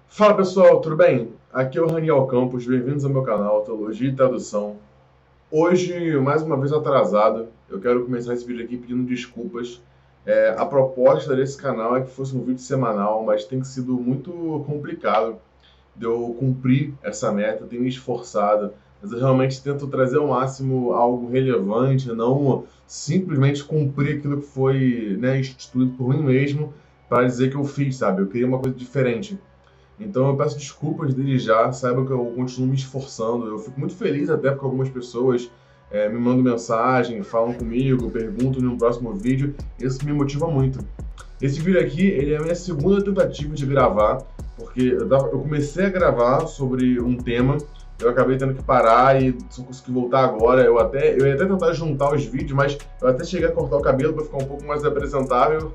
Fala pessoal, tudo bem? Aqui é o Raniel Campos, bem-vindos ao meu canal Teologia e Tradução. Hoje, mais uma vez atrasado, eu quero começar esse vídeo aqui pedindo desculpas. A proposta desse canal é que fosse um vídeo semanal, mas tem sido muito complicado de eu cumprir essa meta, eu tenho me esforçado, mas eu realmente tento trazer ao máximo algo relevante, não simplesmente cumprir aquilo que foi, né, instituído por mim mesmo para dizer que eu fiz, sabe? Eu queria uma coisa diferente. Então eu peço desculpas desde já, saiba que eu continuo me esforçando. Eu fico muito feliz até porque algumas pessoas me mandam mensagem, falam comigo, perguntam no próximo vídeo. Isso me motiva muito. Esse vídeo aqui, ele é a minha segunda tentativa de gravar, porque eu comecei a gravar sobre um tema, eu acabei tendo que parar e só consegui voltar agora. Eu ia até tentar juntar os vídeos, mas eu até cheguei a cortar o cabelo para ficar um pouco mais apresentável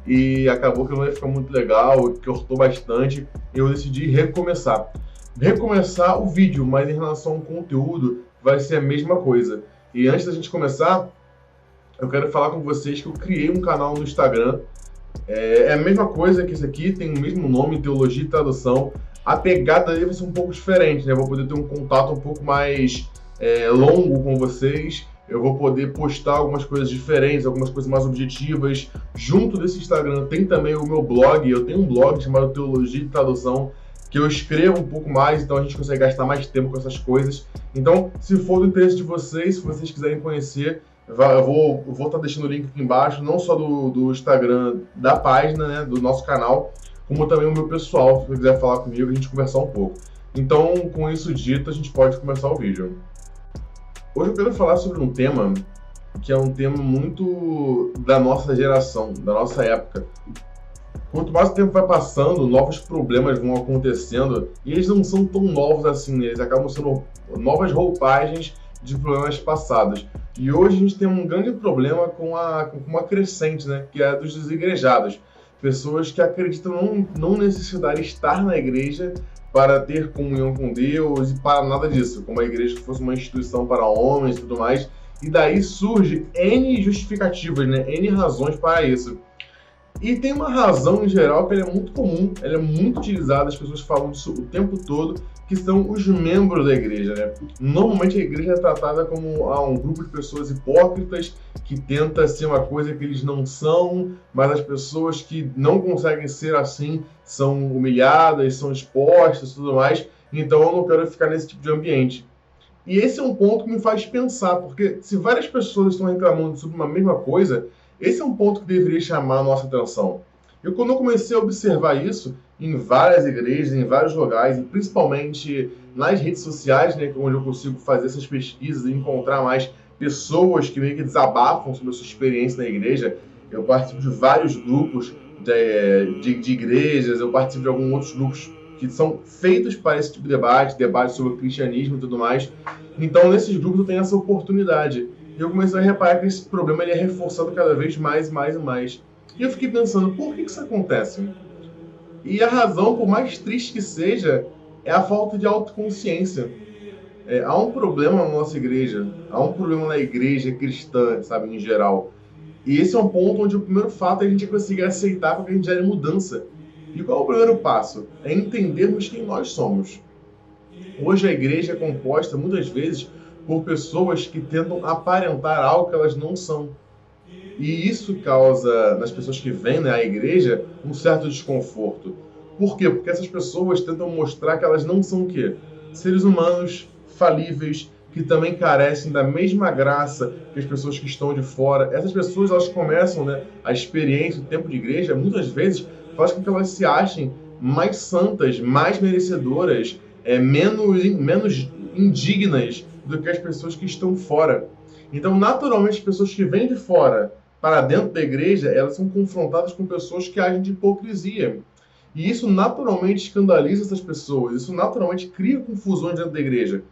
e acabou que não ia ficar muito legal, cortou bastante, e eu decidi recomeçar. Recomeçar o vídeo, mas em relação ao conteúdo, vai ser a mesma coisa. E antes da gente começar, eu quero falar com vocês que eu criei um canal no Instagram. É a mesma coisa que esse aqui, tem o mesmo nome, Teologia e Tradução. A pegada dele vai ser um pouco diferente, né? Eu vou poder ter um contato um pouco mais longo com vocês. Eu vou poder postar algumas coisas diferentes, algumas coisas mais objetivas. Junto desse Instagram tem também o meu blog. Eu tenho um blog chamado Teologia e Tradução, que eu escrevo um pouco mais, então a gente consegue gastar mais tempo com essas coisas. Então, se for do interesse de vocês, se vocês quiserem conhecer, eu vou estar deixando o link aqui embaixo, não só do Instagram da página, né, do nosso canal, como também o meu pessoal, se você quiser falar comigo, a gente conversar um pouco. Então, com isso dito, a gente pode começar o vídeo. Hoje eu quero falar sobre um tema que é um tema muito da nossa geração, da nossa época. Quanto mais o tempo vai passando, novos problemas vão acontecendo, e eles não são tão novos assim, né? Eles acabam sendo novas roupagens de problemas passados. E hoje a gente tem um grande problema com uma crescente, né? Que é a dos desigrejados. Pessoas que acreditam não necessitar estar na igreja para ter comunhão com Deus e para nada disso, como a igreja fosse uma instituição para homens e tudo mais. E daí surge N justificativas, né? N razões para isso. E tem uma razão em geral que ela é muito comum, ela é muito utilizada, as pessoas falam disso o tempo todo, que são os membros da igreja, né? Normalmente a igreja é tratada como um grupo de pessoas hipócritas que tenta ser uma coisa que eles não são, mas as pessoas que não conseguem ser assim são humilhadas, são expostas e tudo mais, então eu não quero ficar nesse tipo de ambiente. E esse é um ponto que me faz pensar, porque se várias pessoas estão reclamando sobre uma mesma coisa, esse é um ponto que deveria chamar a nossa atenção. Quando eu comecei a observar isso em várias igrejas, em vários lugares, e principalmente nas redes sociais, né, onde eu consigo fazer essas pesquisas e encontrar mais pessoas que meio que desabafam sobre a sua experiência na igreja. Eu participo de vários grupos de igrejas, eu participo de alguns outros grupos que são feitos para esse tipo de debate sobre o cristianismo e tudo mais. Então, nesses grupos eu tenho essa oportunidade. E eu comecei a reparar que esse problema ele é reforçado cada vez mais e mais e mais. E eu fiquei pensando, por que isso acontece? E a razão, por mais triste que seja, é a falta de autoconsciência. Há um problema na nossa igreja, há um problema na igreja cristã, sabe, em geral. E esse é um ponto onde o primeiro fato é a gente conseguir aceitar porque a gente gera mudança. E qual é o primeiro passo? É entendermos quem nós somos. Hoje a igreja é composta, muitas vezes, por pessoas que tentam aparentar algo que elas não são. E isso causa, nas pessoas que vêm, né, à igreja, um certo desconforto. Por quê? Porque essas pessoas tentam mostrar que elas não são o quê? Seres humanos, falíveis, que também carecem da mesma graça que as pessoas que estão de fora. Essas pessoas, elas começam, né, a experiência, o tempo de igreja, muitas vezes, faz com que elas se achem mais santas, mais merecedoras, menos indignas do que as pessoas que estão fora. Então, naturalmente, as pessoas que vêm de fora para dentro da igreja, elas são confrontadas com pessoas que agem de hipocrisia. E isso naturalmente escandaliza essas pessoas, isso naturalmente cria confusões dentro da igreja.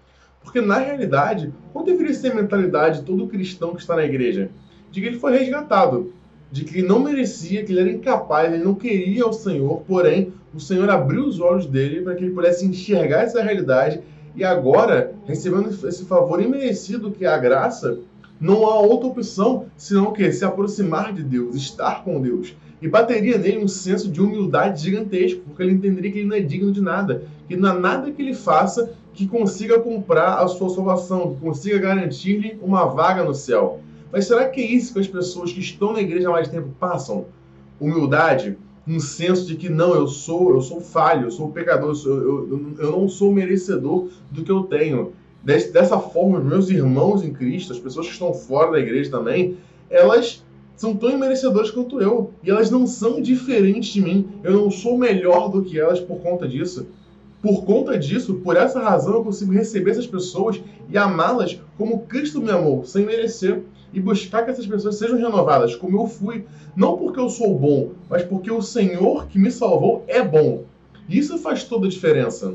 Porque, na realidade, qual deveria ser a mentalidade de todo cristão que está na igreja? De que ele foi resgatado, de que ele não merecia, que ele era incapaz, ele não queria o Senhor, porém, o Senhor abriu os olhos dele para que ele pudesse enxergar essa realidade. E agora, recebendo esse favor imerecido que é a graça, Não há outra opção senão o quê? Se aproximar de Deus, estar com Deus. E bateria nele um senso de humildade gigantesco, porque ele entenderia que ele não é digno de nada, que não há nada que ele faça que consiga comprar a sua salvação, que consiga garantir-lhe uma vaga no céu. Mas será que é isso que as pessoas que estão na igreja há mais tempo passam? Humildade, um senso de que não, eu sou falho, eu sou pecador, eu não sou merecedor do que eu tenho. Dessa forma, os meus irmãos em Cristo, as pessoas que estão fora da igreja também, elas são tão imerecedoras quanto eu. E elas não são diferentes de mim. Eu não sou melhor do que elas por conta disso. Por conta disso, por essa razão, eu consigo receber essas pessoas e amá-las como Cristo me amou, sem merecer. E buscar que essas pessoas sejam renovadas, como eu fui. Não porque eu sou bom, mas porque o Senhor que me salvou é bom. Isso faz toda a diferença.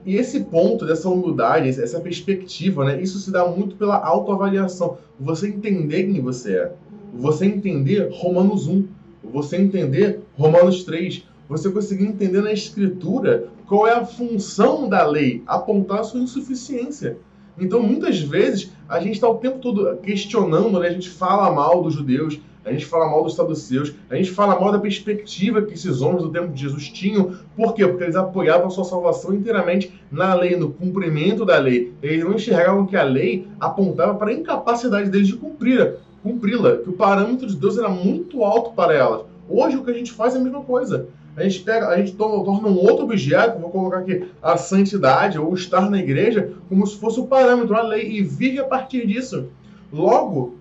E esse ponto dessa humildade, essa perspectiva, né, isso se dá muito pela autoavaliação. Você entender quem você é. Você entender Romanos 1. Você entender Romanos 3. Você conseguir entender na Escritura qual é a função da lei, apontar a sua insuficiência. Então, muitas vezes, a gente está o tempo todo questionando, né? A gente fala mal dos judeus, a gente fala mal dos saduceus, a gente fala mal da perspectiva que esses homens do tempo de Jesus tinham. Por quê? Porque eles apoiavam a sua salvação inteiramente na lei, no cumprimento da lei. Eles não enxergavam que a lei apontava para a incapacidade deles de cumpri-la, que o parâmetro de Deus era muito alto para elas. Hoje, o que a gente faz é a mesma coisa. A gente torna um outro objeto, vou colocar aqui a santidade ou estar na igreja, como se fosse o parâmetro, a lei, e vive a partir disso. Logo,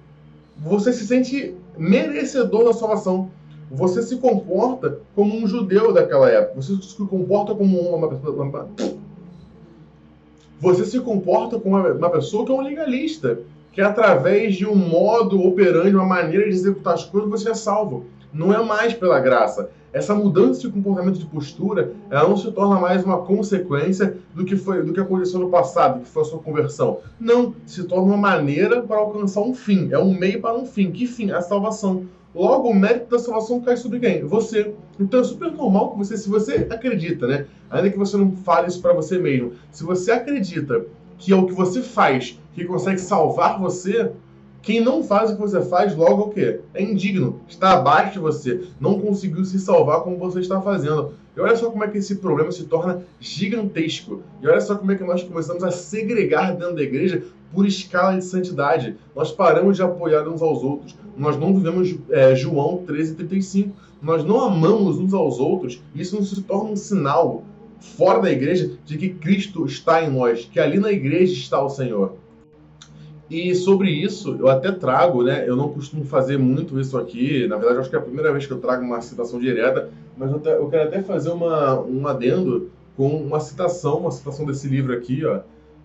você se sente merecedor da salvação. Você se comporta como um judeu daquela época. Você se comporta como você se comporta como uma pessoa que é um legalista, que através de um modo operante, uma maneira de executar as coisas, você é salvo. Não é mais pela graça. Essa mudança de comportamento de postura, ela não se torna mais uma consequência do que aconteceu no passado, que foi a sua conversão. Não, se torna uma maneira para alcançar um fim. É um meio para um fim. Que fim? A salvação. Logo, o mérito da salvação cai sobre quem? Você. Então é super normal que você, se você acredita, né? Ainda que você não fale isso para você mesmo, se você acredita que é o que você faz que consegue salvar você, quem não faz o que você faz, logo é o quê? É indigno, está abaixo de você, não conseguiu se salvar como você está fazendo. E olha só como é que esse problema se torna gigantesco. E olha só como é que nós começamos a segregar dentro da igreja por escala de santidade. Nós paramos de apoiar uns aos outros. Nós não vivemos João 13,35. Nós não amamos uns aos outros. Isso não se torna um sinal fora da igreja de que Cristo está em nós, que ali na igreja está o Senhor. E sobre isso, eu até trago, né? Eu não costumo fazer muito isso aqui. Na verdade, eu acho que é a primeira vez que eu trago uma citação direta, mas eu quero até fazer um adendo com uma citação desse livro aqui, ó,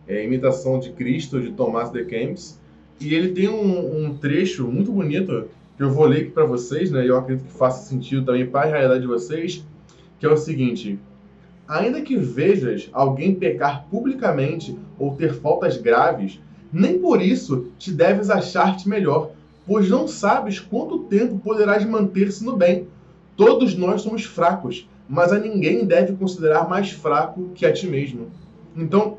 Imitação de Cristo, de Thomas de Kempis. E ele tem um trecho muito bonito que eu vou ler aqui para vocês, né? E eu acredito que faça sentido também para a realidade de vocês, que é o seguinte: ainda que vejas alguém pecar publicamente ou ter faltas graves, nem por isso te deves achar-te melhor, pois não sabes quanto tempo poderás manter-se no bem. Todos nós somos fracos, mas a ninguém deve considerar mais fraco que a ti mesmo. Então,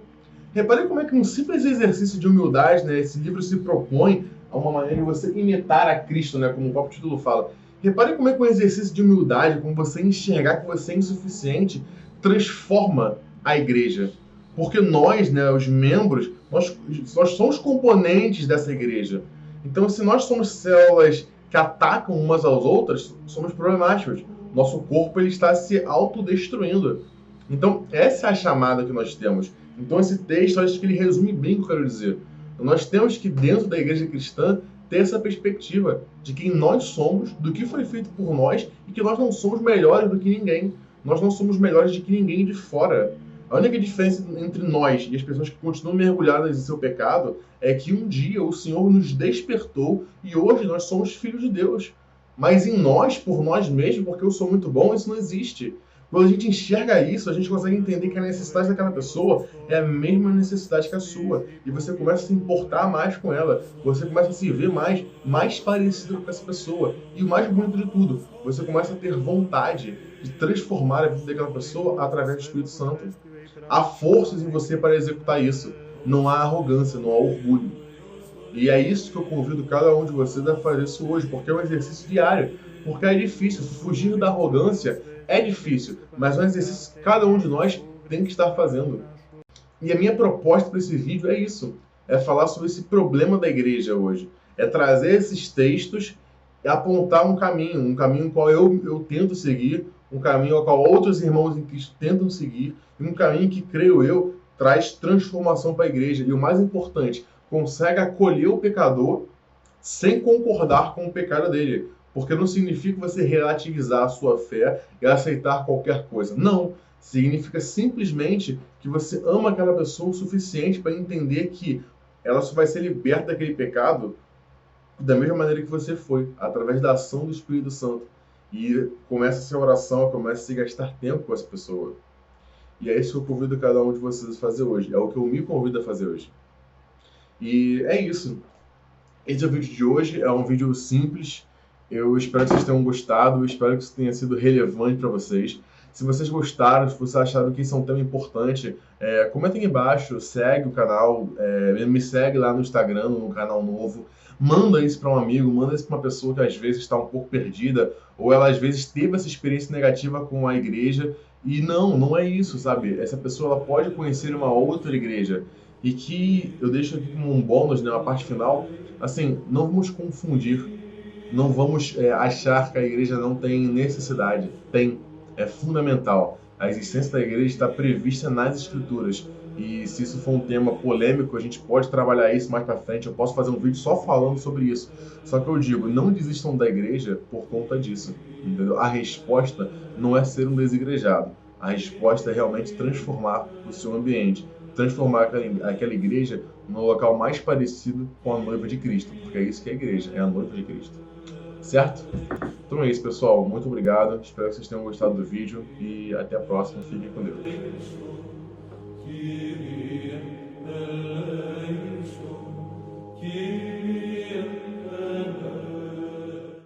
repare como é que um simples exercício de humildade, né, esse livro se propõe a uma maneira de você imitar a Cristo, né, como o próprio título fala. Repare como é que um exercício de humildade, como você enxergar que você é insuficiente, transforma a igreja. Porque nós, né, os membros, nós somos componentes dessa igreja. Então, se nós somos células que atacam umas às outras, somos problemáticos. Nosso corpo ele está se autodestruindo. Então, essa é a chamada que nós temos. Então, esse texto, acho que ele resume bem o que eu quero dizer. Nós temos que, dentro da igreja cristã, ter essa perspectiva de quem nós somos, do que foi feito por nós, e que nós não somos melhores do que ninguém. Nós não somos melhores do que ninguém de fora. A única diferença entre nós e as pessoas que continuam mergulhadas em seu pecado é que um dia o Senhor nos despertou e hoje nós somos filhos de Deus. Mas em nós, por nós mesmos, porque eu sou muito bom, isso não existe. Quando a gente enxerga isso, a gente consegue entender que a necessidade daquela pessoa é a mesma necessidade que a sua. E você começa a se importar mais com ela. Você começa a se ver mais parecido com essa pessoa. E o mais bonito de tudo, você começa a ter vontade de transformar a vida daquela pessoa através do Espírito Santo. Há forças em você para executar isso. Não há arrogância, não há orgulho. E é isso que eu convido cada um de vocês a fazer isso hoje, porque é um exercício diário. Porque é difícil, fugir da arrogância é difícil, mas é um exercício que cada um de nós tem que estar fazendo. E a minha proposta para esse vídeo é isso, é falar sobre esse problema da igreja hoje. É trazer esses textos e apontar um caminho qual eu tento seguir, um caminho ao qual outros irmãos em Cristo tentam seguir, e um caminho que, creio eu, traz transformação para a igreja. E o mais importante, consegue acolher o pecador sem concordar com o pecado dele. Porque não significa você relativizar a sua fé e aceitar qualquer coisa. Não. Significa simplesmente que você ama aquela pessoa o suficiente para entender que ela só vai ser liberta daquele pecado da mesma maneira que você foi, através da ação do Espírito Santo. E começa a ser oração, começa a se gastar tempo com essa pessoa. E é isso que eu convido cada um de vocês a fazer hoje. É o que eu me convido a fazer hoje. E é isso. Esse é o vídeo de hoje. É um vídeo simples. Eu espero que vocês tenham gostado. Eu espero que isso tenha sido relevante para vocês. Se vocês gostaram, se vocês acharam que isso é um tema importante, comentem aí embaixo, segue o canal, me segue lá no Instagram, no canal novo. Manda isso para um amigo, manda isso para uma pessoa que às vezes está um pouco perdida, ou ela às vezes teve essa experiência negativa com a igreja, e não é isso, sabe? Essa pessoa ela pode conhecer uma outra igreja, e que eu deixo aqui como um bônus, né, uma parte final, assim, não vamos confundir, não vamos achar que a igreja não tem necessidade, tem. É fundamental. A existência da igreja está prevista nas Escrituras. E se isso for um tema polêmico, a gente pode trabalhar isso mais para frente. Eu posso fazer um vídeo só falando sobre isso. Só que eu digo, não desistam da igreja por conta disso. Entendeu? A resposta não é ser um desigrejado. A resposta é realmente transformar o seu ambiente. Transformar aquela igreja no local mais parecido com a noiva de Cristo. Porque é isso que é a igreja, é a noiva de Cristo. Certo? Então é isso, pessoal. Muito obrigado. Espero que vocês tenham gostado do vídeo e até a próxima. Fiquem com Deus.